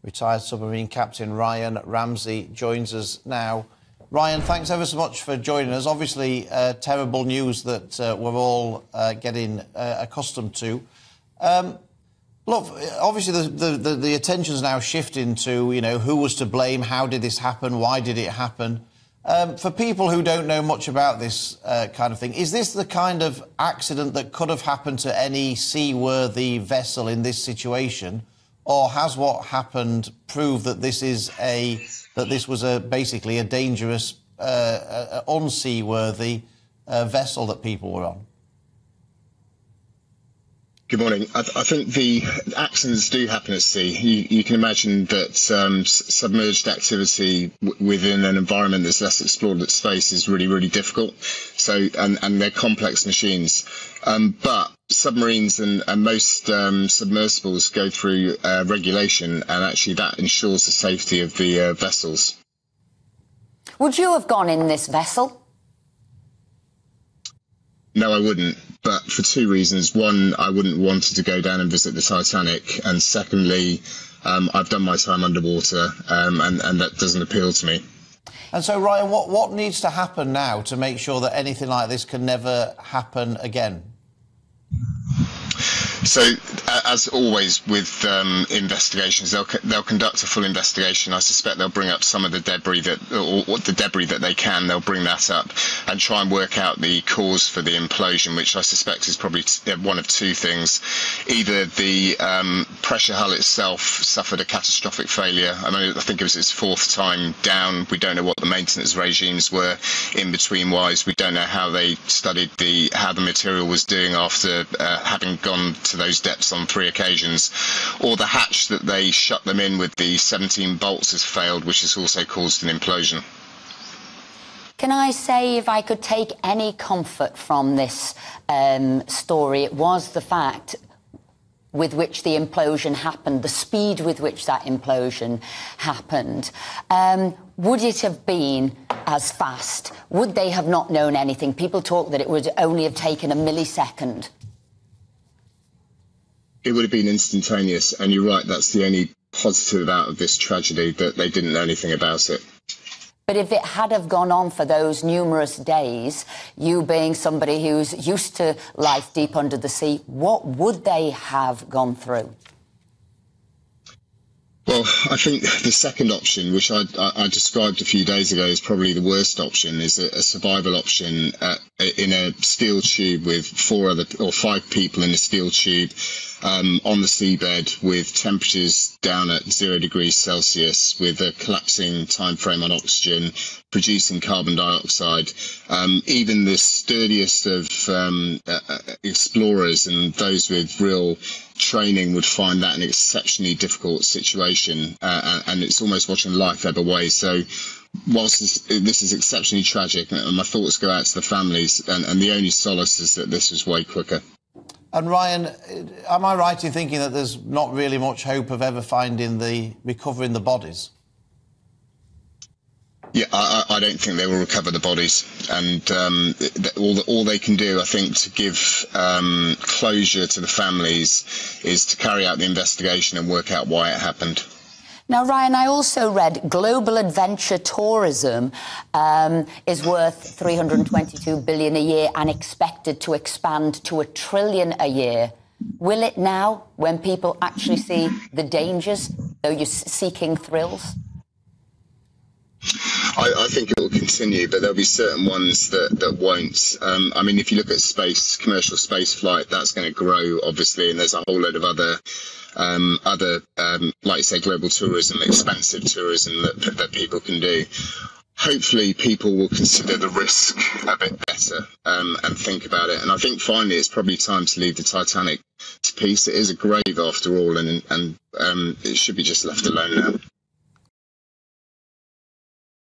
Retired Submarine Captain Ryan Ramsey joins us now. Ryan, thanks ever so much for joining us. Obviously, terrible news that we're all getting accustomed to. Look, obviously the attention's now shifting to, you know, who was to blame, how did this happen, why did it happen? For people who don't know much about this kind of thing, is this the kind of accident that could have happened to any seaworthy vessel in this situation, or has what happened proved that this is basically a dangerous, unseaworthy vessel that people were on? Good morning. I think the accidents do happen at sea. You can imagine that submerged activity within an environment that's less explored at space is really, really difficult. So, and they're complex machines. But submarines and most submersibles go through regulation, and actually that ensures the safety of the vessels. Would you have gone in this vessel? No, I wouldn't, but for two reasons. One, I wouldn't want to go down and visit the Titanic, and secondly, I've done my time underwater, and that doesn't appeal to me. And so, Ryan, what needs to happen now to make sure that anything like this can never happen again? So, as always with investigations, they'll conduct a full investigation. I suspect they'll bring up some of the debris that they can. They'll bring that up and try and work out the cause for the implosion, which I suspect is probably one of two things. Either the pressure hull itself suffered a catastrophic failure. I mean, I think it was its fourth time down. We don't know what the maintenance regimes were in between wise. We don't know how they studied how the material was doing after having gone to those depths on 3 occasions, or the hatch that they shut them in with the 17 bolts has failed, which has also caused an implosion. Can I say, if I could take any comfort from this story, it was the fact with which the implosion happened, the speed with which that implosion happened. Would it have been as fast? Would they have not known anything? People talk that it would only have taken a millisecond. It would have been instantaneous, and you're right, that's the only positive out of this tragedy, that they didn't know anything about it. But if it had have gone on for those numerous days, you being somebody who's used to life deep under the sea, what would they have gone through? Well, I think the second option, which I described a few days ago, is probably the worst option, is a survival option in a steel tube with 5 people in a steel tube on the seabed, with temperatures down at 0 degrees Celsius, with a collapsing time frame on oxygen, producing carbon dioxide. Even the sturdiest of explorers and those with real training would find that an exceptionally difficult situation, and it's almost watching life ebb away. So whilst this is exceptionally tragic, my thoughts go out to the families, and the only solace is that this was way quicker. And Ryan, am I right in thinking that there's not really much hope of ever recovering the bodies? Yeah, I don't think they will recover the bodies, and all they can do, I think, to give closure to the families is to carry out the investigation and work out why it happened. Now, Ryan, I also read global adventure tourism is worth $322 billion a year and expected to expand to $1 trillion a year. Will it now, when people actually see the dangers, though you're seeking thrills? I think it will continue, but there'll be certain ones that won't. I mean, if you look at space, commercial space flight, that's going to grow, obviously, and there's a whole load of other, like you say, global tourism, expensive tourism that people can do. Hopefully, people will consider the risk a bit better and think about it. And I think finally, it's probably time to leave the Titanic to peace. It is a grave after all, and it should be just left alone now.